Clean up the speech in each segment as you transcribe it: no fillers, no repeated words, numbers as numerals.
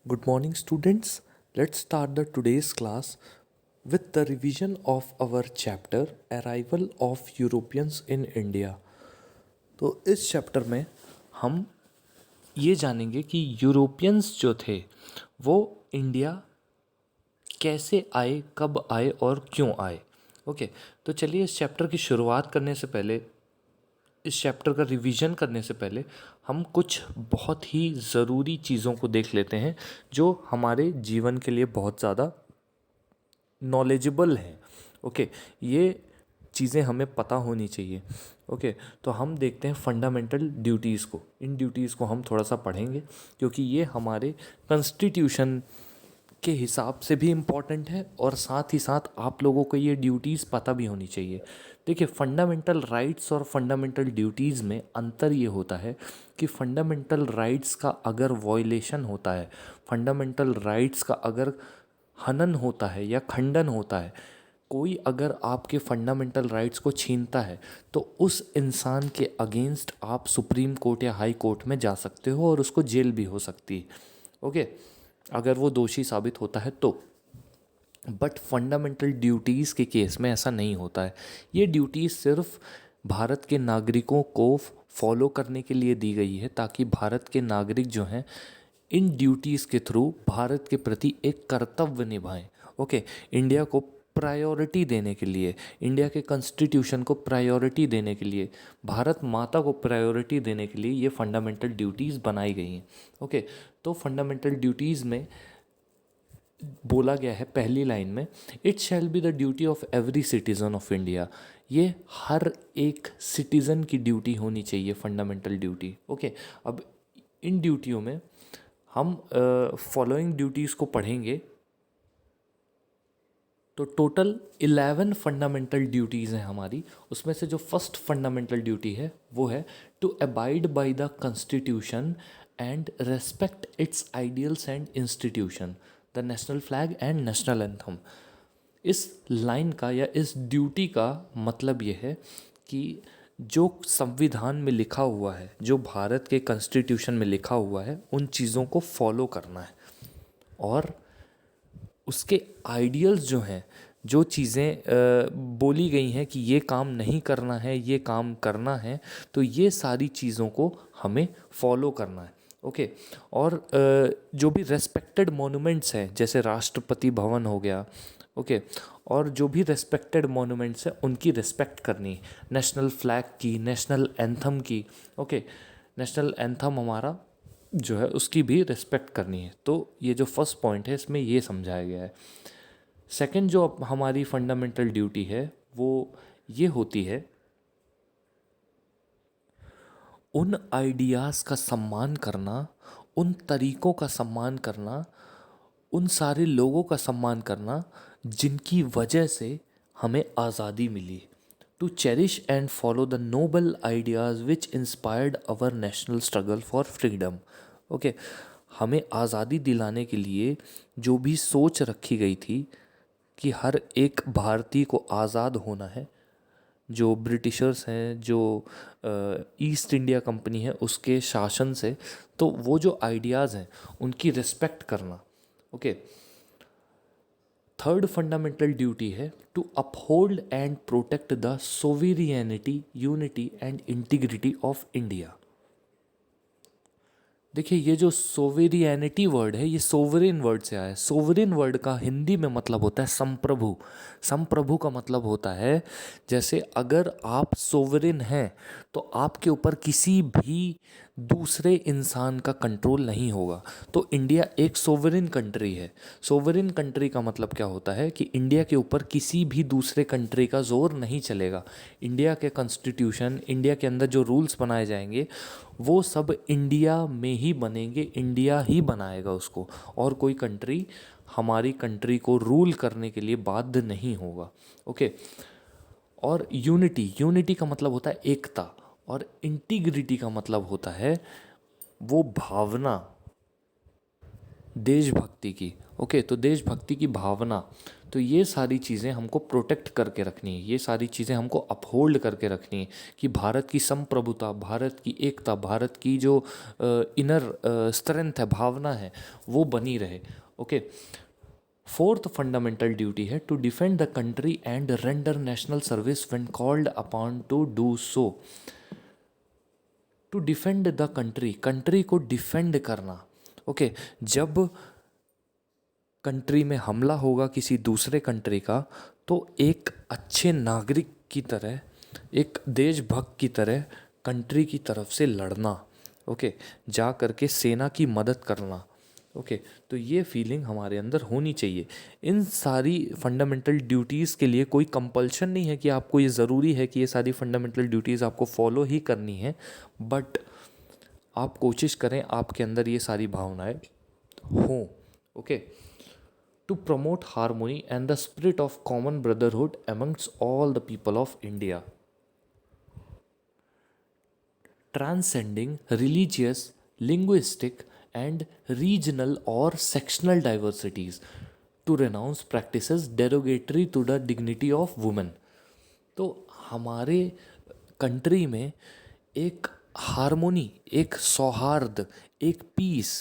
Good morning, students. Let's start the today's class with the revision of our chapter Arrival of Europeans in India. तो इस chapter में हम ये जानेंगे कि यूरोपियंस जो थे वो इंडिया कैसे आए, कब आए और क्यों आए। ओके, तो चलिए इस चैप्टर की शुरुआत करने से पहले, इस चैप्टर का रिवीजन करने से पहले हम कुछ बहुत ही ज़रूरी चीज़ों को देख लेते हैं जो हमारे जीवन के लिए बहुत ज़्यादा नॉलेजेबल हैं। ओके, ये चीज़ें हमें पता होनी चाहिए। ओके, तो हम देखते हैं फंडामेंटल ड्यूटीज़ को। इन ड्यूटीज़ को हम थोड़ा सा पढ़ेंगे क्योंकि ये हमारे कॉन्स्टिट्यूशन के हिसाब से भी इम्पॉर्टेंट है और साथ ही साथ आप लोगों को ये ड्यूटीज़ पता भी होनी चाहिए। देखिए, फंडामेंटल राइट्स और फंडामेंटल ड्यूटीज़ में अंतर ये होता है कि फंडामेंटल राइट्स का अगर वॉयलेशन होता है, फंडामेंटल राइट्स का अगर हनन होता है या खंडन होता है, कोई अगर आपके फंडामेंटल राइट्स को छीनता है तो उस इंसान के अगेंस्ट आप सुप्रीम कोर्ट या हाई कोर्ट में जा सकते हो और उसको जेल भी हो सकती है। ओके, अगर वो दोषी साबित होता है तो। बट फंडामेंटल ड्यूटीज़ के केस में ऐसा नहीं होता है। ये ड्यूटीज़ सिर्फ भारत के नागरिकों को फॉलो करने के लिए दी गई है ताकि भारत के नागरिक जो हैं इन ड्यूटीज़ के थ्रू भारत के प्रति एक कर्तव्य निभाएं। ओके, इंडिया को प्रायोरिटी देने के लिए, इंडिया के कॉन्स्टिट्यूशन को प्रायोरिटी देने के लिए, भारत माता को प्रायोरिटी देने के लिए ये फंडामेंटल ड्यूटीज़ बनाई गई हैं। ओके, तो फंडामेंटल ड्यूटीज़ में बोला गया है पहली लाइन में, it shall be the duty of every citizen of India. ये हर एक सिटीज़न की ड्यूटी होनी चाहिए, फंडामेंटल ड्यूटी। ओके, अब इन ड्यूटियों में हम फॉलोइंग ड्यूटीज़ को पढ़ेंगे। तो टोटल 11 फंडामेंटल ड्यूटीज़ हैं हमारी। उसमें से जो फर्स्ट फंडामेंटल ड्यूटी है वो है to abide by the constitution and respect its ideals and institution, the national flag and national anthem. इस लाइन का या इस ड्यूटी का मतलब ये है कि जो संविधान में लिखा हुआ है, जो भारत के कॉन्स्टिट्यूशन में लिखा हुआ है, उन चीज़ों को फॉलो करना है और उसके आइडियल्स जो हैं, जो चीज़ें बोली गई हैं कि ये काम नहीं करना है, ये काम करना है, तो ये सारी चीज़ों को हमें फॉलो करना है। ओके, और जो भी रेस्पेक्टेड मोनूमेंट्स हैं जैसे राष्ट्रपति भवन हो गया, ओके, और जो भी रेस्पेक्टेड मोनूमेंट्स हैं उनकी रिस्पेक्ट करनी है, नेशनल फ्लैग की, नेशनल एंथम की। ओके, नेशनल एंथम हमारा जो है उसकी भी रिस्पेक्ट करनी है। तो ये जो फर्स्ट पॉइंट है इसमें ये समझाया गया है। सेकंड जो हमारी फंडामेंटल ड्यूटी है वो ये होती है उन आइडियाज़ का सम्मान करना, उन तरीक़ों का सम्मान करना, उन सारे लोगों का सम्मान करना जिनकी वजह से हमें आज़ादी मिली। To cherish and follow the noble ideas which inspired our national struggle for freedom. Okay, हमें आज़ादी दिलाने के लिए जो भी सोच रखी गई थी कि हर एक भारतीय को आज़ाद होना है, जो ब्रिटिशर्स हैं, जो ईस्ट इंडिया कंपनी है उसके शासन से, तो वो जो आइडियाज़ हैं उनकी रिस्पेक्ट करना। ओके, थर्ड फंडामेंटल ड्यूटी है to uphold and protect the sovereignty, unity and integrity of India. देखिए, ये जो सोवेरियनिटी वर्ड है ये सोवरेन वर्ड से आया है। सोवरेन वर्ड का हिंदी में मतलब होता है संप्रभु। संप्रभु का मतलब होता है जैसे अगर आप सोवरेन हैं तो आपके ऊपर किसी भी दूसरे इंसान का कंट्रोल नहीं होगा। तो इंडिया एक सोवरेन कंट्री है। सोवरेन कंट्री का मतलब क्या होता है कि इंडिया के ऊपर किसी भी दूसरे कंट्री का जोर नहीं चलेगा। इंडिया के कॉन्स्टिट्यूशन, इंडिया के अंदर जो रूल्स बनाए जाएंगे वो सब इंडिया में ही बनेंगे, इंडिया ही बनाएगा उसको, और कोई कंट्री हमारी कंट्री को रूल करने के लिए बाध्य नहीं होगा। ओके, और यूनिटी, यूनिटी का मतलब होता है एकता, और इंटीग्रिटी का मतलब होता है वो भावना देशभक्ति की। ओके, तो देशभक्ति की भावना। तो ये सारी चीज़ें हमको प्रोटेक्ट करके रखनी है, ये सारी चीज़ें हमको अपहोल्ड करके रखनी है कि भारत की संप्रभुता, भारत की एकता, भारत की जो इनर स्ट्रेंथ है, भावना है, वो बनी रहे। ओके। फोर्थ फंडामेंटल ड्यूटी है to defend the country and render national service when called upon to do so. To defend the country, country को डिफेंड करना। ओके। जब कंट्री में हमला होगा किसी दूसरे कंट्री का, तो एक अच्छे नागरिक की तरह, एक देशभक्त की तरह कंट्री की तरफ से लड़ना। ओके। जा करके सेना की मदद करना। ओके। तो ये फीलिंग हमारे अंदर होनी चाहिए। इन सारी फंडामेंटल ड्यूटीज़ के लिए कोई कंपल्शन नहीं है कि आपको ये ज़रूरी है कि ये सारी फंडामेंटल ड्यूटीज़ आपको फॉलो ही करनी है, बट आप कोशिश करें आपके अंदर ये सारी भावनाएं हों। Okay. to promote harmony and the spirit of common brotherhood amongst all the people of India, transcending religious, linguistic, and regional or sectional diversities, to renounce practices derogatory to the dignity of women। तो हमारे country में एक harmony, एक सौहार्द, एक piece,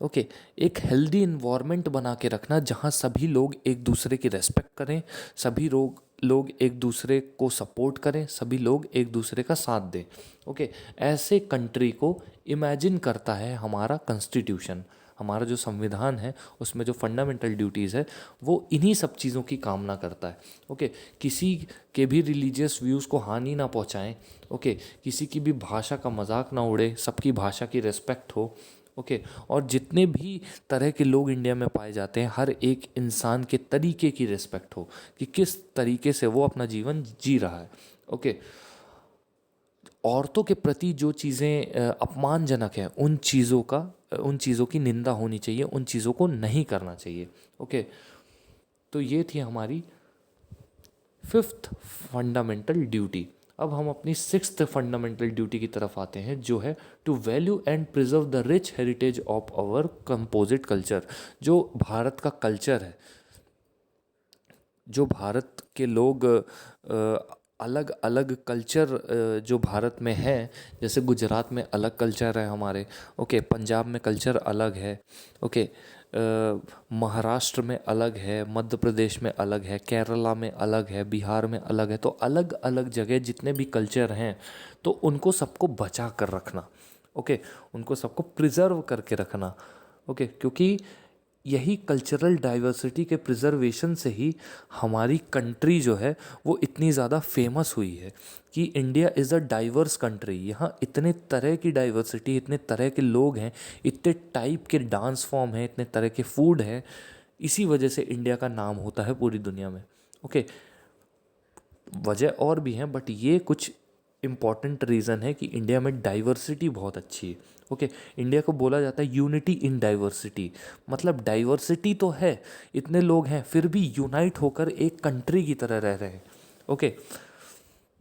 okay, एक healthy environment बना के रखना जहाँ सभी लोग एक दूसरे की रेस्पेक्ट करें, सभी लोग एक दूसरे को सपोर्ट करें, सभी लोग एक दूसरे का साथ दें। ओके। ऐसे कंट्री को इमेजिन करता है हमारा कॉन्स्टिट्यूशन, हमारा जो संविधान है उसमें जो फंडामेंटल ड्यूटीज़ है वो इन्हीं सब चीज़ों की कामना करता है। ओके। किसी के भी रिलीजियस व्यूज़ को हानि ना पहुंचाएं। ओके। किसी की भी भाषा का मजाक ना उड़े, सबकी भाषा की रिस्पेक्ट हो। ओके। और जितने भी तरह के लोग इंडिया में पाए जाते हैं, हर एक इंसान के तरीके की रिस्पेक्ट हो कि किस तरीके से वो अपना जीवन जी रहा है। ओके। औरतों के प्रति जो चीज़ें अपमानजनक हैं, उन चीज़ों की निंदा होनी चाहिए, उन चीज़ों को नहीं करना चाहिए। ओके। तो ये थी हमारी फिफ्थ फंडामेंटल ड्यूटी। अब हम अपनी सिक्स्थ फंडामेंटल ड्यूटी की तरफ आते हैं, जो है to value and preserve the rich heritage of our composite culture. जो भारत का कल्चर है, जो भारत के लोग अलग अलग कल्चर जो भारत में है, जैसे गुजरात में अलग कल्चर है हमारे। ओके। पंजाब में कल्चर अलग है। ओके। महाराष्ट्र में अलग है, मध्य प्रदेश में अलग है, केरला में अलग है, बिहार में अलग है। तो अलग अलग जगह जितने भी कल्चर हैं, तो उनको सबको बचा कर रखना। ओके। उनको सबको प्रिजर्व करके रखना। ओके। क्योंकि यही कल्चरल डाइवर्सिटी के प्रिजर्वेशन से ही हमारी कंट्री जो है वो इतनी ज़्यादा फेमस हुई है कि India is a diverse country. यहाँ इतने तरह की डाइवर्सिटी, इतने तरह के लोग हैं, इतने टाइप के डांस फॉर्म हैं, इतने तरह के फूड हैं। इसी वजह से इंडिया का नाम होता है पूरी दुनिया में। ओके। वजह और भी हैं, बट ये कुछ इम्पॉर्टेंट रीज़न है कि इंडिया में डाइवर्सिटी बहुत अच्छी है। ओके। इंडिया को बोला जाता है यूनिटी इन डाइवर्सिटी, मतलब डाइवर्सिटी तो है, इतने लोग हैं, फिर भी यूनाइट होकर एक कंट्री की तरह रह रहे हैं। ओके।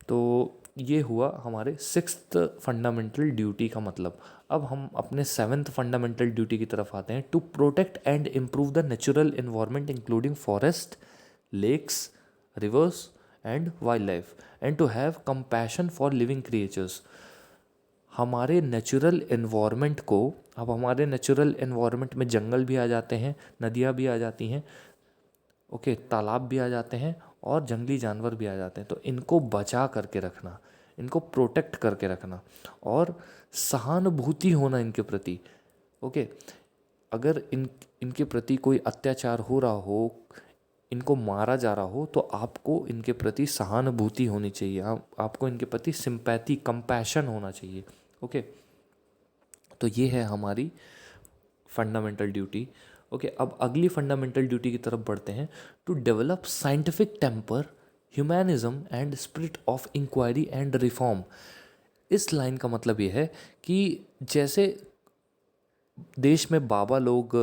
तो ये हुआ हमारे सिक्स्थ फंडामेंटल ड्यूटी का मतलब। अब हम अपने सेवन्थ फंडामेंटल ड्यूटी की तरफ आते हैं, to protect and improve the natural environment including forest, lakes, rivers and wildlife, and to have compassion for living creatures. हमारे नेचुरल इन्वायरमेंट को, अब हमारे नेचुरल इन्वायरमेंट में जंगल भी आ जाते हैं, नदियाँ भी आ जाती हैं, ओके, तालाब भी आ जाते हैं और जंगली जानवर भी आ जाते हैं। तो इनको बचा करके रखना, इनको प्रोटेक्ट करके रखना और सहानुभूति होना इनके प्रति। ओके। अगर इनके प्रति कोई अत्याचार हो रहा हो, इनको मारा जा रहा हो, तो आपको इनके प्रति सहानुभूति होनी चाहिए, आपको इनके प्रति सिंपैथी, कंपैशन होना चाहिए। ओके। तो ये है हमारी फंडामेंटल ड्यूटी। ओके। अब अगली फंडामेंटल ड्यूटी की तरफ बढ़ते हैं, to develop scientific temper, humanism and spirit of inquiry and reform. इस लाइन का मतलब ये है कि जैसे देश में बाबा लोग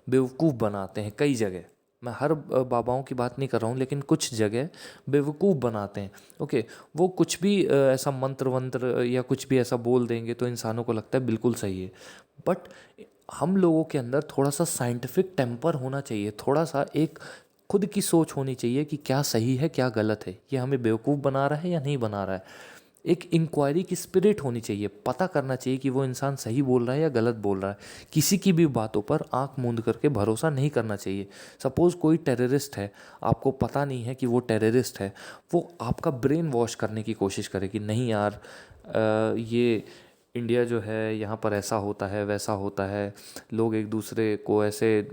बेवकूफ़ बनाते हैं कई जगह, मैं हर बाबाओं की बात नहीं कर रहा हूँ, लेकिन कुछ जगह बेवकूफ़ बनाते हैं। ओके। वो कुछ भी ऐसा मंत्र वंत्र या कुछ भी ऐसा बोल देंगे तो इंसानों को लगता है बिल्कुल सही है, बट हम लोगों के अंदर थोड़ा सा साइंटिफिक टेम्पर होना चाहिए, थोड़ा सा एक खुद की सोच होनी चाहिए कि क्या सही है क्या गलत है, ये हमें बेवकूफ़ बना रहा है या नहीं बना रहा है। एक इंक्वायरी की स्पिरिट होनी चाहिए, पता करना चाहिए कि वो इंसान सही बोल रहा है या गलत बोल रहा है। किसी की भी बातों पर आंख मूंद करके भरोसा नहीं करना चाहिए। सपोज़ कोई टेररिस्ट है, आपको पता नहीं है कि वो टेररिस्ट है, वो आपका ब्रेन वॉश करने की कोशिश करे कि नहीं यार, ये इंडिया जो है यहाँ पर ऐसा होता है वैसा होता है, लोग एक दूसरे को ऐसे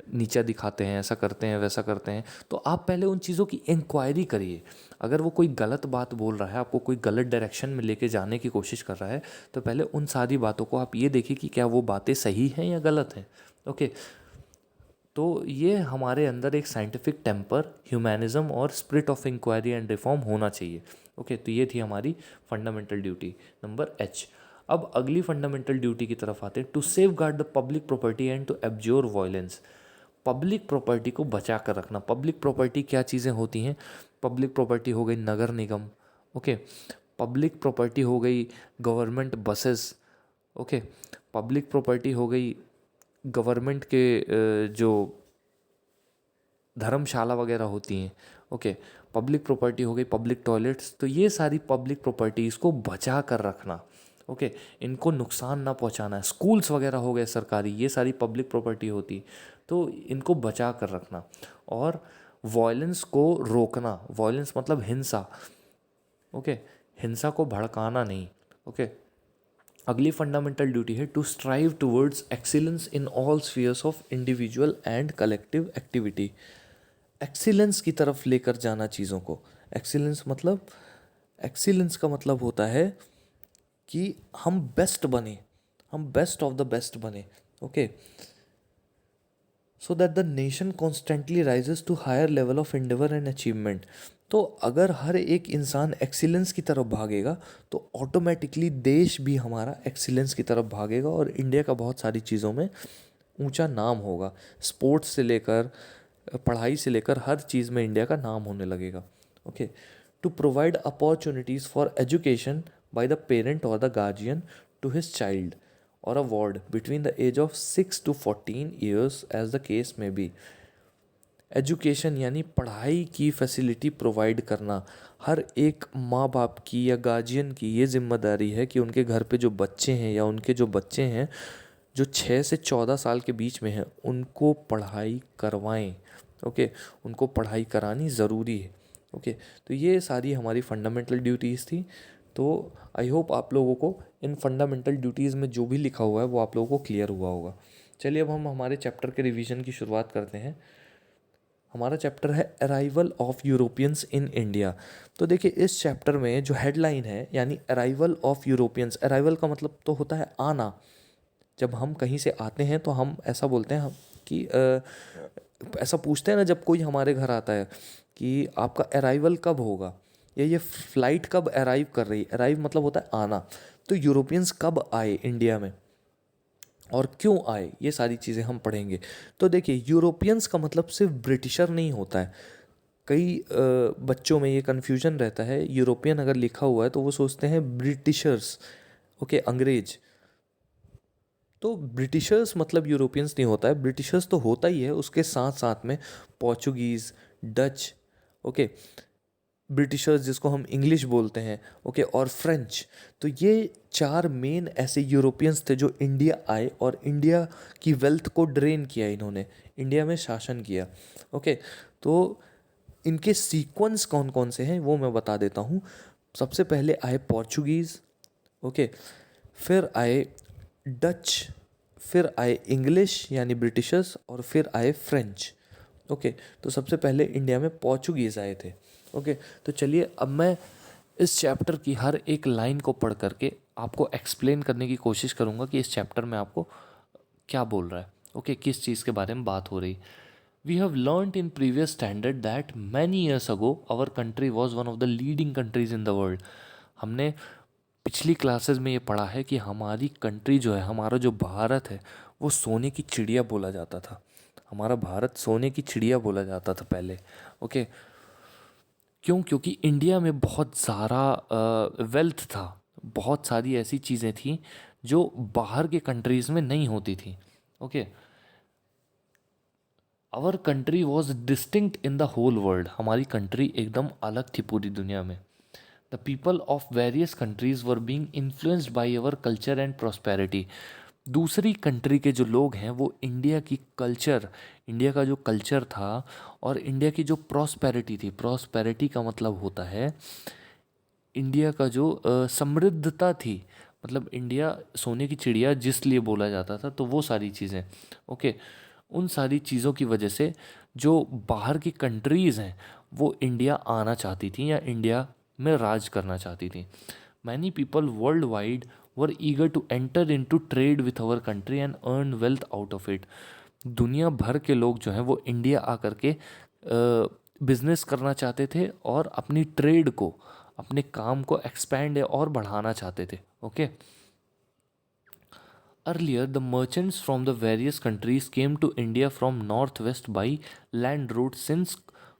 नीचा दिखाते हैं, ऐसा करते हैं वैसा करते हैं। तो आप पहले उन चीज़ों की इंक्वायरी करिए। अगर वो कोई गलत बात बोल रहा है, आपको कोई गलत डायरेक्शन में लेके जाने की कोशिश कर रहा है, तो पहले उन सारी बातों को आप ये देखिए कि क्या वो बातें सही हैं या गलत हैं। ओके, तो ये हमारे अंदर एक साइंटिफिक टेम्पर, ह्यूमैनिज्म और spirit of inquiry and reform होना चाहिए। ओके, तो ये थी हमारी फंडामेंटल ड्यूटी नंबर एच। अब अगली फंडामेंटल ड्यूटी की तरफ आते हैं, to safeguard the public property and to abjure violence. Public property को बचा कर रखना। पब्लिक प्रॉपर्टी क्या चीज़ें होती हैं? पब्लिक प्रॉपर्टी हो गई नगर निगम, ओके। पब्लिक प्रॉपर्टी हो गई government buses, okay. Public property हो गई गवर्नमेंट के जो धर्मशाला वगैरह होती हैं, ओके। पब्लिक प्रॉपर्टी हो गई पब्लिक टॉयलेट्स। तो ये सारी पब्लिक प्रॉपर्टीज़ को बचा कर रखना, ओके। इनको नुकसान ना पहुंचाना है। स्कूल्स वगैरह हो गए सरकारी, ये सारी पब्लिक प्रॉपर्टी होती, तो इनको बचा कर रखना। और वॉयलेंस को रोकना। वॉयलेंस मतलब हिंसा, ओके। हिंसा को भड़काना नहीं, ओके। अगली फंडामेंटल ड्यूटी है to strive towards excellence in all spheres of individual and collective activity. Excellence की तरफ लेकर जाना चीज़ों को। एक्सीलेंस मतलब, एक्सीलेंस का मतलब होता है कि हम बेस्ट बने, हम बेस्ट ऑफ द बेस्ट बने, okay. So that the nation constantly rises to higher level of endeavor and achievement. तो अगर हर एक इंसान एक्सीलेंस की तरफ भागेगा तो ऑटोमेटिकली देश भी हमारा एक्सीलेंस की तरफ भागेगा और इंडिया का बहुत सारी चीज़ों में ऊंचा नाम होगा। स्पोर्ट्स से लेकर पढ़ाई से लेकर हर चीज़ में इंडिया का नाम होने लगेगा, okay. To provide opportunities for education by the parent or the guardian to his child or a ward between the age of 6 to 14 years as the case may be। Education यानी पढ़ाई की facility provide करना। हर एक माँ बाप की या guardian की ये जिम्मेदारी है कि उनके घर पे जो बच्चे हैं या उनके जो बच्चे हैं जो 6 से 14 साल के बीच में हैं उनको पढ़ाई करवाएं, ओके। उनको पढ़ाई करानी ज़रूरी है, ओके। तो ये सारी हमारी फंडामेंटल ड्यूटीज़ थी। तो आई होप आप लोगों को इन फंडामेंटल ड्यूटीज़ में जो भी लिखा हुआ है वो आप लोगों को क्लियर हुआ होगा। चलिए अब हम हमारे चैप्टर के रिवीजन की शुरुआत करते हैं। हमारा चैप्टर है arrival of Europeans in India. तो देखिए इस चैप्टर में जो हेडलाइन है यानी अराइवल ऑफ यूरोपियंस, अराइवल का मतलब तो होता है आना। जब हम कहीं से आते हैं तो हम ऐसा बोलते हैं कि ऐसा पूछते हैं ना जब कोई हमारे घर आता है कि आपका अराइवल कब होगा या ये फ़्लाइट कब अराइव कर रही है। अराइव मतलब होता है आना। तो यूरोपियंस कब आए इंडिया में और क्यों आए, ये सारी चीज़ें हम पढ़ेंगे। तो देखिए यूरोपियंस का मतलब सिर्फ ब्रिटिशर नहीं होता है। कई बच्चों में ये कन्फ्यूजन रहता है, यूरोपियन अगर लिखा हुआ है तो वो सोचते हैं ब्रिटिशर्स, ओके, अंग्रेज। तो ब्रिटिशर्स मतलब यूरोपियंस नहीं होता है। ब्रिटिशर्स तो होता ही है, उसके साथ साथ में पोर्चुगीज़, डच, ओके, ब्रिटिशर्स जिसको हम इंग्लिश बोलते हैं, ओके, और फ्रेंच। तो ये चार मेन ऐसे यूरोपियंस थे जो इंडिया आए और इंडिया की वेल्थ को ड्रेन किया इन्होंने, इंडिया में शासन किया, ओके। तो इनके सीक्वेंस कौन कौन से हैं वो मैं बता देता हूँ। सबसे पहले आए पोर्चुगीज़, ओके, फिर आए डच, फिर आए इंग्लिश यानी ब्रिटिशर्स और फिर आए फ्रेंच, ओके। तो सबसे पहले इंडिया में पोर्चुगीज़ आए थे, ओके। तो चलिए अब मैं इस चैप्टर की हर एक लाइन को पढ़ करके आपको एक्सप्लेन करने की कोशिश करूँगा कि इस चैप्टर में आपको क्या बोल रहा है, ओके, किस चीज़ के बारे में बात हो रही। We have learned in previous standard that many years ago our country was one of the leading countries in the world. हमने पिछली क्लासेस में ये पढ़ा है कि हमारी कंट्री जो है, हमारा जो भारत है, वो सोने की चिड़िया बोला जाता था। हमारा भारत सोने की चिड़िया बोला जाता था पहले, ओके। क्यों? क्योंकि इंडिया में बहुत सारा वेल्थ था, बहुत सारी ऐसी चीज़ें थी जो बाहर के कंट्रीज़ में नहीं होती थी, okay. Our country was distinct in the whole world, हमारी कंट्री एकदम अलग थी पूरी दुनिया में। The people of various countries were being influenced by our culture and prosperity. दूसरी कंट्री के जो लोग हैं वो इंडिया की कल्चर, इंडिया का जो कल्चर था और इंडिया की जो प्रॉस्पेरिटी थी, प्रॉस्पेरिटी का मतलब होता है इंडिया का जो समृद्धता थी, मतलब इंडिया सोने की चिड़िया जिस लिए बोला जाता था, तो वो सारी चीज़ें, ओके, उन सारी चीज़ों की वजह से जो बाहर की कंट्रीज़ हैं वो इंडिया आना चाहती थी या इंडिया में राज करना चाहती थी। Many people worldwide were eager to enter into trade with our country and earn wealth out of it. दुनिया भर के लोग जो हैं वो इंडिया आकर के बिजनेस करना चाहते थे और अपनी ट्रेड को, अपने काम को एक्सपैंड और बढ़ाना चाहते थे। Okay, earlier the merchants from the various countries came to India from north west by land route since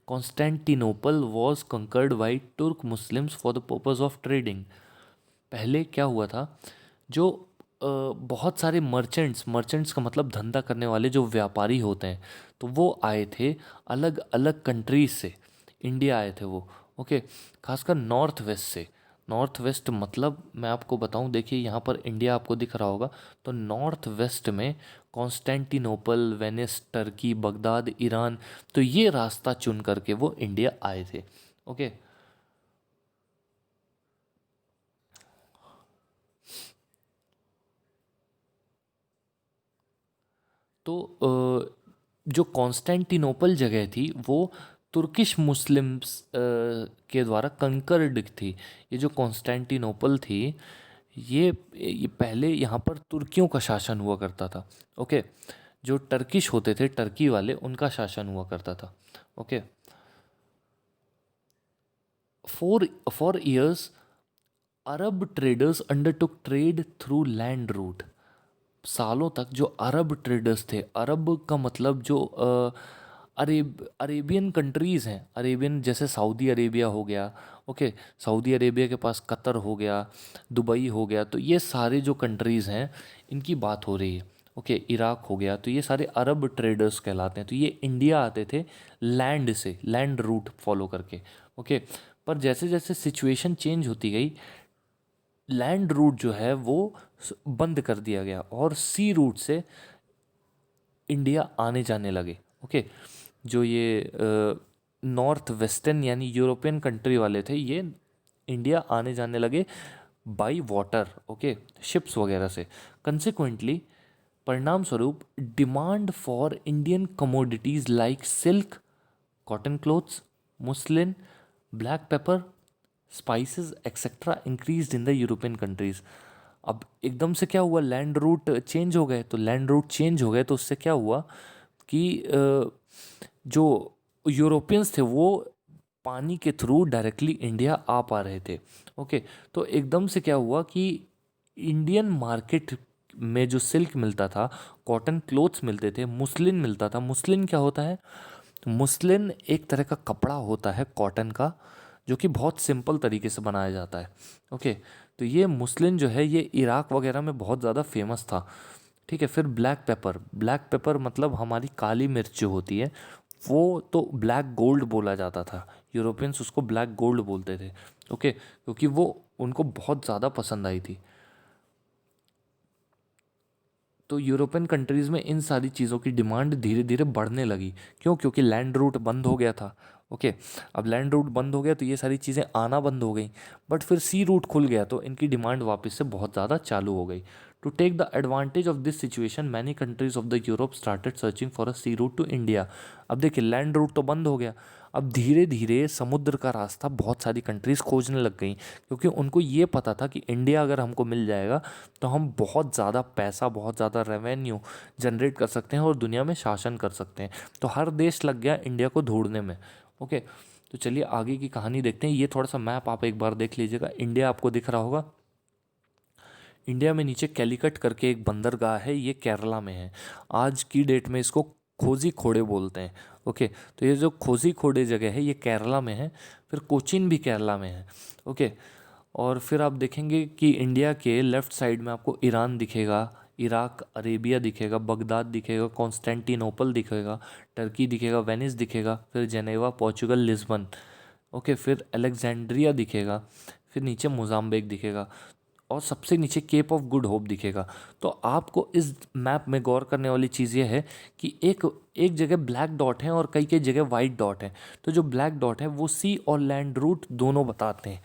Constantinople was conquered by Turk Muslims for the purpose of trading. पहले क्या हुआ था, जो बहुत सारे मर्चेंट्स, मर्चेंट्स का मतलब धंधा करने वाले जो व्यापारी होते हैं, तो वो आए थे अलग अलग कंट्रीज से, इंडिया आए थे वो। ओके, खासकर नॉर्थ वेस्ट से। नॉर्थ वेस्ट मतलब मैं आपको बताऊं, देखिए यहाँ पर इंडिया आपको दिख रहा होगा, तो नॉर्थ वेस्ट में Constantinople, Venice, Turkey, Baghdad, Iran, तो ये रास्ता चुन करके वो इंडिया आए थे। ओके, तो जो कॉन्स्टेंटिनोपल जगह थी वो तुर्किश मुस्लिम्स के द्वारा कंकर्ड थी। ये जो कॉन्स्टेंटिनोपल थी, ये पहले यहाँ पर तुर्कियों का शासन हुआ करता था। ओके, जो टर्किश होते थे, टर्की वाले, उनका शासन हुआ करता था। Okay, for years Arab traders undertook trade through land route. सालों तक जो अरब ट्रेडर्स थे, अरब का मतलब जो अरेबियन कंट्रीज़ हैं, अरेबियन जैसे सऊदी अरेबिया हो गया, ओके, सऊदी अरेबिया के पास कतर हो गया, दुबई हो गया, तो ये सारे जो कंट्रीज़ हैं इनकी बात हो रही है। ओके, इराक हो गया, तो ये सारे अरब ट्रेडर्स कहलाते हैं। तो ये इंडिया आते थे लैंड से, लैंड रूट फॉलो करके। ओके, पर जैसे जैसे सिचुएशन चेंज होती गई, लैंड रूट जो है वो बंद कर दिया गया और सी रूट से इंडिया आने जाने लगे। ओके, जो ये नॉर्थ वेस्टर्न यानी यूरोपियन कंट्री वाले थे, ये इंडिया आने जाने लगे बाई वाटर, ओके, शिप्स वगैरह से। कंसिक्वेंटली, परिणाम स्वरूप demand for Indian commodities like silk, cotton clothes, muslin, black pepper, spices etcetera increase in the European countries. अब एकदम से क्या हुआ, लैंड रूट चेंज हो गए, तो लैंड रूट चेंज हो गए तो उससे क्या हुआ कि जो यूरोपियंस थे वो पानी के थ्रू डायरेक्टली इंडिया आ पा रहे थे। ओके, तो एकदम से क्या हुआ कि इंडियन मार्केट में जो सिल्क मिलता था, कॉटन क्लोथ्स मिलते थे, मुस्लिन मिलता था। मुस्लिन क्या होता है, मुस्लिन एक तरह का कपड़ा होता है कॉटन का, जो कि बहुत सिंपल तरीके से बनाया जाता है। ओके, तो ये मुस्लिन जो है ये इराक वगैरह में बहुत ज़्यादा फेमस था। ठीक है, फिर ब्लैक पेपर, ब्लैक पेपर मतलब हमारी काली मिर्च जो होती है, वो तो ब्लैक गोल्ड बोला जाता था, यूरोपियंस उसको ब्लैक गोल्ड बोलते थे। ओके, क्योंकि वो उनको बहुत ज़्यादा पसंद आई थी। तो यूरोपियन कंट्रीज़ में इन सारी चीज़ों की डिमांड धीरे धीरे बढ़ने लगी। क्यों? क्योंकि लैंड रूट बंद हो गया था। ओके, अब लैंड रूट बंद हो गया तो ये सारी चीज़ें आना बंद हो गई, बट फिर सी रूट खुल गया तो इनकी डिमांड वापस से बहुत ज़्यादा चालू हो गई। To take the advantage of this situation many countries of the Europe started searching for a sea route to India. अब देखिए, लैंड रूट तो बंद हो गया, अब धीरे धीरे समुद्र का रास्ता बहुत सारी कंट्रीज़ खोजने लग गई, क्योंकि उनको ये पता था कि इंडिया अगर हमको मिल जाएगा तो हम बहुत ज़्यादा पैसा, बहुत ज़्यादा रेवेन्यू जनरेट कर सकते हैं और दुनिया में शासन कर सकते हैं। तो हर देश लग गया इंडिया को ढूंढने में। ओके, तो चलिए आगे की कहानी देखते हैं। ये थोड़ा सा मैप आप एक बार देख लीजिएगा, इंडिया आपको दिख रहा होगा। इंडिया में नीचे कैलीकट करके एक बंदरगाह है, ये केरला में है। आज की डेट में इसको खोजी खोड़े बोलते हैं। ओके, तो ये जो खोजी खोड़े जगह है ये केरला में है। फिर कोचीन भी केरला में है। ओके, और फिर आप देखेंगे कि इंडिया के लेफ़्ट साइड में आपको ईरान दिखेगा, इराक, अरेबिया दिखेगा, बगदाद दिखेगा, कॉन्स्टेंटिनोपल दिखेगा, टर्की दिखेगा, वेनिस दिखेगा, फिर जेनेवा, पोर्चुगल, लिस्बन, ओके, फिर अलेक्जेंड्रिया दिखेगा, फिर नीचे मोजाम्बिक दिखेगा और सबसे नीचे केप ऑफ गुड होप दिखेगा। तो आपको इस मैप में गौर करने वाली चीज़ ये है कि एक एक जगह ब्लैक डॉट है और कई कई जगह वाइट डॉट है। तो जो ब्लैक डॉट है वो सी और लैंड रूट दोनों बताते हैं।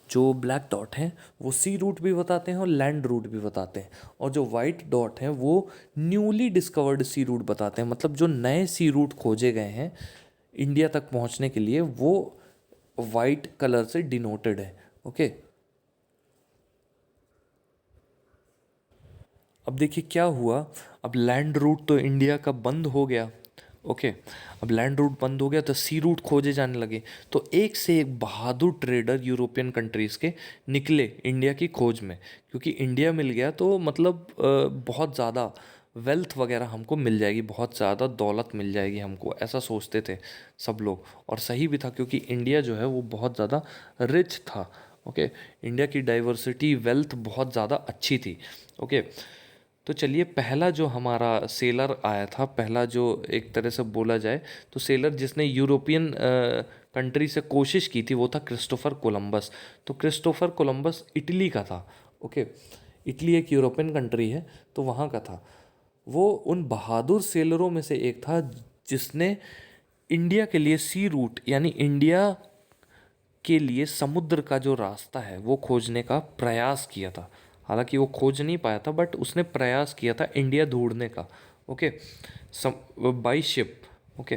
जो ब्लैक डॉट हैं वो सी रूट भी बताते हैं और लैंड रूट भी बताते हैं, और जो वाइट डॉट हैं वो न्यूली डिस्कवर्ड सी रूट बताते हैं, मतलब जो नए सी रूट खोजे गए हैं इंडिया तक पहुंचने के लिए, वो वाइट कलर से डिनोटेड है। ओके, अब देखिए क्या हुआ। अब लैंड रूट तो इंडिया का बंद हो गया। ओके, अब लैंड रूट बंद हो गया तो सी रूट खोजे जाने लगे। तो एक से एक बहादुर ट्रेडर यूरोपियन कंट्रीज़ के निकले इंडिया की खोज में, क्योंकि इंडिया मिल गया तो मतलब बहुत ज़्यादा वेल्थ वगैरह हमको मिल जाएगी, बहुत ज़्यादा दौलत मिल जाएगी हमको, ऐसा सोचते थे सब लोग। और सही भी था, क्योंकि इंडिया जो है वो बहुत ज़्यादा रिच था। ओके, इंडिया की डाइवर्सिटी, वेल्थ बहुत ज़्यादा अच्छी थी। ओके, तो चलिए पहला जो हमारा सेलर आया था, पहला जो एक तरह से बोला जाए तो सेलर जिसने यूरोपियन कंट्री से कोशिश की थी, वो था क्रिस्टोफर कोलंबस। तो क्रिस्टोफर कोलंबस इटली का था। ओके, इटली एक यूरोपियन कंट्री है तो वहाँ का था। वो उन बहादुर सेलरों में से एक था जिसने इंडिया के लिए सी रूट, यानी इंडिया के लिए समुद्र का जो रास्ता है वो खोजने का प्रयास किया था। हालांकि वो खोज नहीं पाया था, बट उसने प्रयास किया था इंडिया ढूंढने का। Okay, by ship. Okay,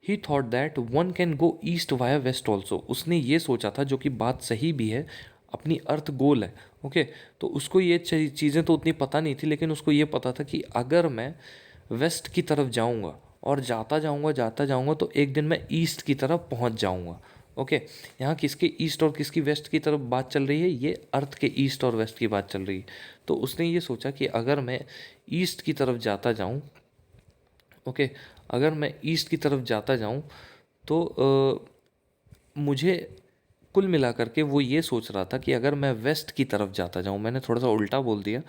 he thought that one can go east via west also. उसने ये सोचा था, जो कि बात सही भी है, अपनी अर्थ गोल है। ओके, तो उसको ये चीज़ें तो उतनी पता नहीं थी, लेकिन उसको ये पता था कि अगर मैं वेस्ट की तरफ जाऊंगा और जाता जाऊंगा तो एक दिन मैं ईस्ट की तरफ पहुंच जाऊंगा। ओके, यहाँ किसके ईस्ट और किसकी वेस्ट की तरफ बात चल रही है? ये अर्थ के ईस्ट और वेस्ट की बात चल रही है। तो उसने ये सोचा कि अगर मैं ईस्ट की तरफ जाता जाऊँ, ओके, अगर मैं ईस्ट की तरफ जाता जाऊँ तो मुझे कुल मिलाकर के वो ये सोच रहा था कि अगर मैं वेस्ट की तरफ जाता जाऊँ, मैंने थोड़ा सा उल्टा बोल दिया,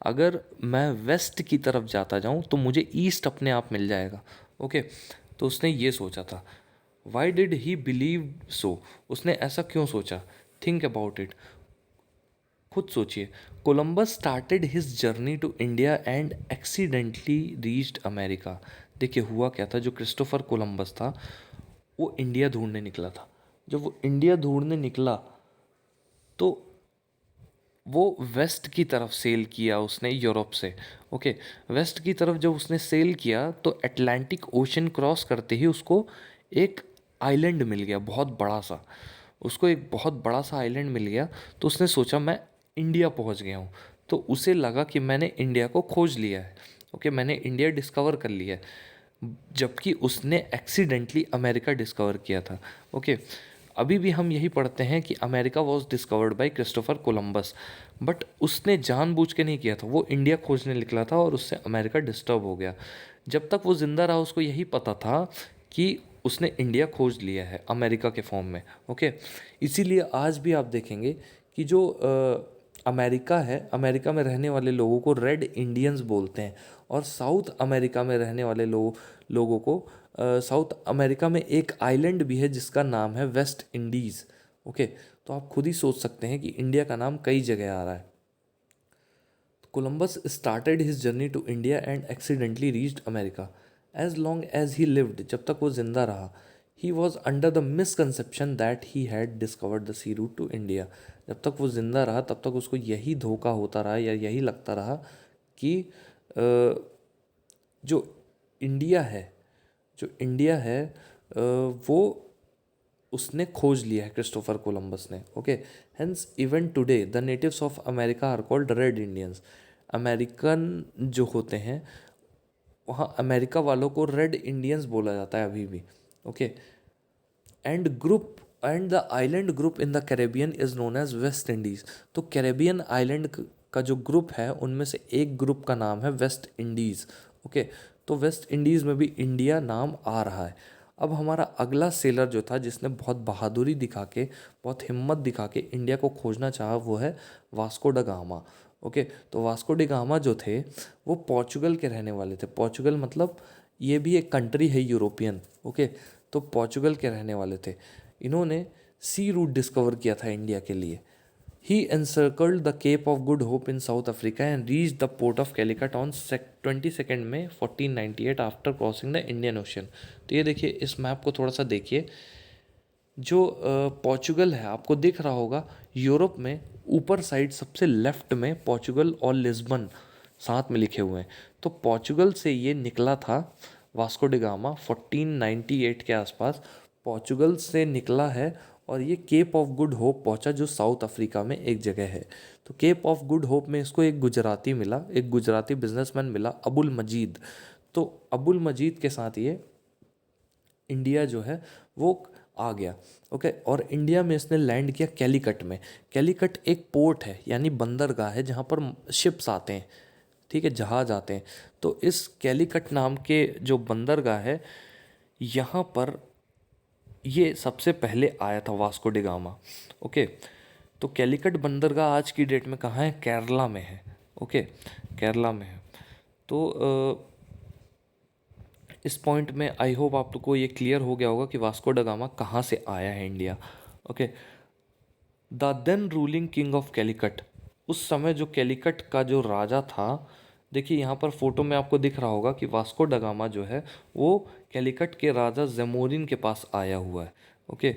अगर मैं वेस्ट की तरफ जाता जाऊँ तो मुझे ईस्ट अपने आप मिल जाएगा। ओके, तो उसने ये सोचा था। Why did he believe so? उसने ऐसा क्यों सोचा? थिंक अबाउट इट, खुद सोचिए। Columbus started his journey to India and accidentally reached America. देखिए हुआ क्या था, जो क्रिस्टोफर कोलंबस था वो इंडिया ढूंढने निकला था। जब वो इंडिया ढूंढने निकला तो वो वेस्ट की तरफ सेल किया उसने यूरोप से। ओके, वेस्ट की तरफ जब उसने सेल किया तो अटलांटिक ओशन क्रॉस करते ही उसको एक आइलैंड मिल गया, बहुत बड़ा सा। उसको एक बहुत बड़ा सा आइलैंड मिल गया, तो उसने सोचा मैं इंडिया पहुंच गया हूँ। तो उसे लगा कि मैंने इंडिया को खोज लिया है। ओके, मैंने इंडिया डिस्कवर कर लिया है, जबकि उसने एक्सीडेंटली अमेरिका डिस्कवर किया था। ओके, अभी भी हम यही पढ़ते हैं कि America was discovered by Christopher Columbus, but उसने जानबूझ के नहीं किया था, वो इंडिया खोजने निकला था और उससे अमेरिका डिस्टर्ब हो गया। जब तक वो ज़िंदा रहा उसको यही पता था कि उसने इंडिया खोज लिया है अमेरिका के फॉर्म में। ओके, इसीलिए आज भी आप देखेंगे कि जो अमेरिका है, अमेरिका में रहने वाले लोगों को रेड इंडियंस बोलते हैं, और साउथ अमेरिका में रहने वाले लोगों को साउथ अमेरिका में एक आइलैंड भी है जिसका नाम है वेस्ट इंडीज़। ओके, तो आप खुद ही सोच सकते हैं कि इंडिया का नाम कई जगह आ रहा है। Columbus started his journey to India and accidentally reached America. As long as he lived, जब तक वो जिंदा रहा, he was under the misconception that he had discovered the sea route to India. जब तक वो जिंदा रहा तब तक उसको यही धोखा होता रहा, या यही लगता रहा कि जो इंडिया है, जो इंडिया है वो उसने खोज लिया है क्रिस्टोफर कोलंबस ने। Okay, hence even today the natives of America are called Red Indians. American जो होते हैं वहाँ अमेरिका वालों को रेड इंडियंस बोला जाता है अभी भी। Okay, and the island group in the Caribbean is known as West Indies. तो कैरेबियन आइलैंड का जो ग्रुप है उनमें से एक ग्रुप का नाम है वेस्ट इंडीज़। ओके, तो वेस्ट इंडीज़ में भी इंडिया नाम आ रहा है। अब हमारा अगला सेलर जो था जिसने बहुत बहादुरी दिखा के, बहुत हिम्मत दिखा के इंडिया को खोजना चाहा, वो है वास्को ड गामा। ओके, तो वास्को डी गामा जो थे वो पोर्चुगल के रहने वाले थे। पोर्चुगल मतलब ये भी एक कंट्री है यूरोपियन। ओके, तो पोर्चुगल के रहने वाले थे। इन्होंने सी रूट डिस्कवर किया था इंडिया के लिए। He encircled the Cape of Good Hope in South Africa and reached the port of Calicut on 22nd May 1498 after crossing the Indian Ocean। तो ये देखिए, इस मैप को थोड़ा सा देखिए। जो पोर्चुगल है आपको दिख रहा होगा यूरोप में ऊपर साइड सबसे लेफ्ट में पोर्चुगल और लिस्बन साथ में लिखे हुए हैं। तो पोर्चुगल से ये निकला था वास्को डी गामा 1498 के आसपास पोर्चुगल से निकला है और ये केप ऑफ गुड होप पहुंचा जो साउथ अफ्रीका में एक जगह है। तो केप ऑफ गुड होप में इसको एक गुजराती मिला, एक गुजराती बिजनेसमैन मिला, अबुल मजीद। तो अबुल मजीद के साथ ये इंडिया जो है वो आ गया। ओके, और इंडिया में इसने लैंड किया कैलीकट में। कैलीकट एक पोर्ट है यानी बंदरगाह है जहाँ पर शिप्स आते हैं, ठीक है, जहाज आते हैं। तो इस कैलीकट नाम के जो बंदरगाह है यहाँ पर ये सबसे पहले आया था वास्को डी गामा। ओके, तो कैलीकट बंदरगाह आज की डेट में कहाँ है? केरला में है। ओके, केरला में है। तो इस पॉइंट में आई होप आप लोग को ये क्लियर हो गया होगा कि वास्को ड गामा कहाँ से आया है India. Okay, the then ruling king of Calicut, उस समय जो कैलीकट का जो राजा था, देखिए यहाँ पर फोटो में आपको दिख रहा होगा कि वास्को ड गामा जो है वो कैलीकट के राजा जमोरिन के पास आया हुआ है। ओके,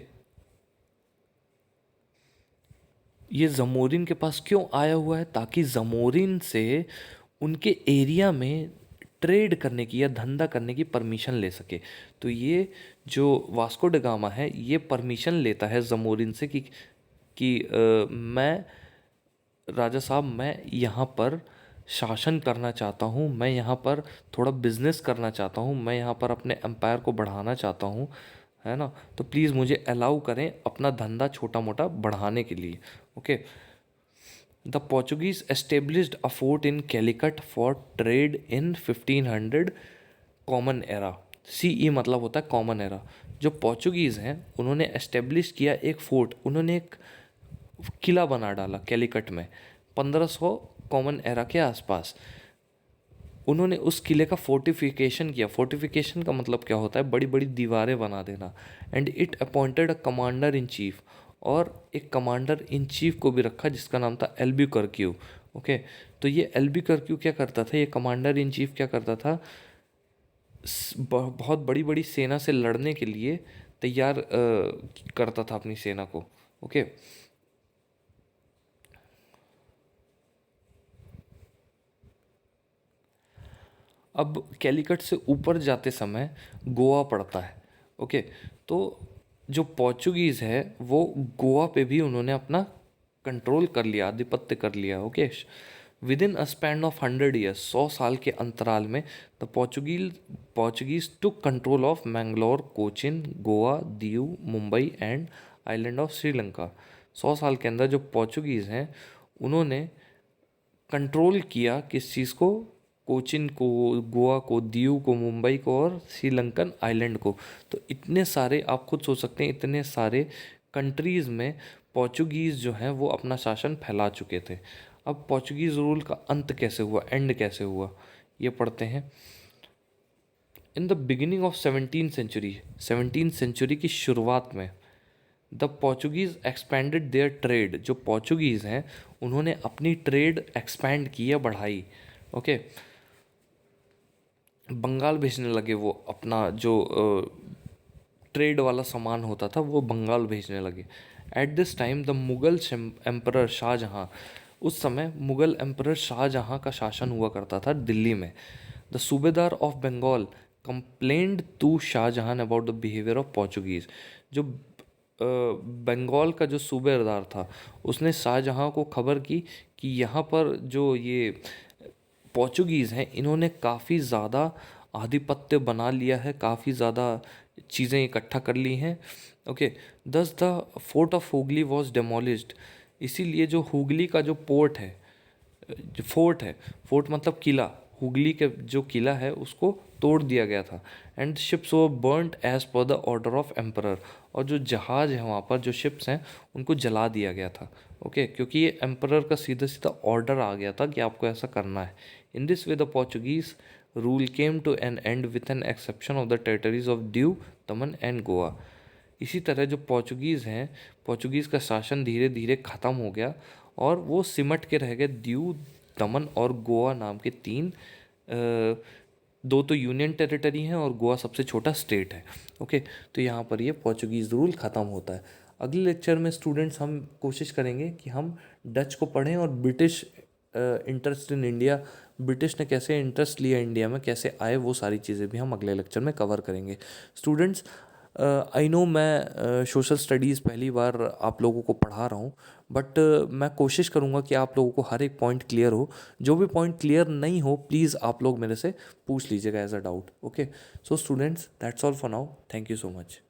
ये जमोरिन के पास क्यों आया हुआ है? ताकि जमोरिन से उनके एरिया में ट्रेड करने की या धंधा करने की परमिशन ले सके। तो ये जो वास्को ड गामा है ये परमिशन लेता है जमोरिन से कि मैं राजा साहब मैं यहाँ पर शासन करना चाहता हूँ, मैं यहाँ पर थोड़ा बिजनेस करना चाहता हूँ, मैं यहाँ पर अपने एम्पायर को बढ़ाना चाहता हूँ, है ना, तो प्लीज़ मुझे अलाउ करें अपना धंधा छोटा मोटा बढ़ाने के लिए। Okay, the Portuguese established a fort in Calicut for trade in 1500 common era. CE मतलब होता है कॉमन एरा। जो पोर्चुगीज़ हैं उन्होंने एस्टेब्लिश किया एक फोर्ट, उन्होंने एक किला बना डाला कैलीकट में 1500 कॉमन एरा के आसपास। उन्होंने उस किले का फोर्टिफिकेशन किया। फोर्टिफिकेशन का मतलब क्या होता है? बड़ी बड़ी दीवारें बना देना। And it appointed a commander in chief, और एक कमांडर इन चीफ को भी रखा जिसका नाम था एल्ब्यूकर्क्यू। ओके, तो ये एल्ब्यूकर्क्यू क्या करता था? ये कमांडर इन चीफ क्या करता था? बहुत बड़ी बड़ी सेना से लड़ने के लिए तैयार करता था अपनी सेना को। ओके, अब कैलीकट से ऊपर जाते समय गोवा पड़ता है। ओके, तो जो पोर्चुगीज़ है वो गोवा पे भी उन्होंने अपना कंट्रोल कर लिया, आधिपत्य कर लिया। Okay, with in a span of 100 years, 100 साल के अंतराल में the Portuguese took control of Mangalore, Cochin, Goa, Diu, Mumbai and island of Sri Lanka. 100 साल के अंदर जो पोर्चुगीज़ हैं उन्होंने कंट्रोल किया किस चीज़ को? कोचिन को, गोवा को, दीव को, मुंबई को और श्रीलंकन आइलैंड को। तो इतने सारे, आप खुद सोच सकते हैं, इतने सारे कंट्रीज़ में पोर्चुगीज़ जो हैं वो अपना शासन फैला चुके थे। अब पोर्चुगीज़ रूल का अंत कैसे हुआ, एंड कैसे हुआ, ये पढ़ते हैं। In the beginning of 17th century की शुरुआत में the Portuguese expanded their trade. जो पोर्चुगीज़ हैं उन्होंने अपनी ट्रेड एक्सपैंड की या बढ़ाई। ओके, बंगाल भेजने लगे वो अपना जो ट्रेड वाला सामान होता था वो बंगाल भेजने लगे। At this time the Mughal emperor Shahjahan, उस समय मुगल एम्परर शाहजहाँ का शासन हुआ करता था दिल्ली में। The subedar of Bengal complained to Shahjahan about the behaviour of Portuguese. जो बंगाल का जो सूबेदार था उसने शाहजहाँ को खबर की कि यहाँ पर जो ये पोर्चुगीज़ हैं इन्होंने काफ़ी ज़्यादा आधिपत्य बना लिया है, काफ़ी ज़्यादा चीज़ें इकट्ठा कर ली हैं। Okay, thus the fort of Hooghly was demolished. इसीलिए जो हुगली का जो पोर्ट है, जो फोर्ट है, फोर्ट मतलब किला, हुगली के जो किला है उसको तोड़ दिया गया था। And ships were burned as per the order of emperor, और जो जहाज है वहाँ पर जो शिप्स हैं उनको जला दिया गया था। ओके, क्योंकि ये एम्परर का सीधा सीधा ऑर्डर आ गया था कि आपको ऐसा करना है। In this way the Portuguese rule came to an end with an exception of the territories of Diu, Daman and Goa. इसी तरह जो पोर्चुगीज़ हैं, पोर्चुगीज़ का शासन धीरे धीरे ख़त्म हो गया और वो सिमट के रह गए दीव, दमन और गोवा नाम के तीन, दो तो यूनियन टेरिटरी हैं और गोवा सबसे छोटा स्टेट है। ओके, तो यहाँ पर ये पोर्चुगीज़ रूल ख़त्म होता है। अगले लेक्चर में स्टूडेंट्स हम कोशिश करेंगे कि हम डच को पढ़ें और British interest in India, British ने कैसे इंटरेस्ट लिया इंडिया में, कैसे आए, वो सारी चीज़ें भी हम अगले लेक्चर में कवर करेंगे। स्टूडेंट्स, आई नो मैं सोशल स्टडीज़ पहली बार आप लोगों को पढ़ा रहा हूँ, बट मैं कोशिश करूँगा कि आप लोगों को हर एक पॉइंट क्लियर हो। जो भी पॉइंट क्लियर नहीं हो प्लीज़ आप लोग मेरे से पूछ लीजिएगा as a doubt. Okay, so students, that's all for now. Thank you so much.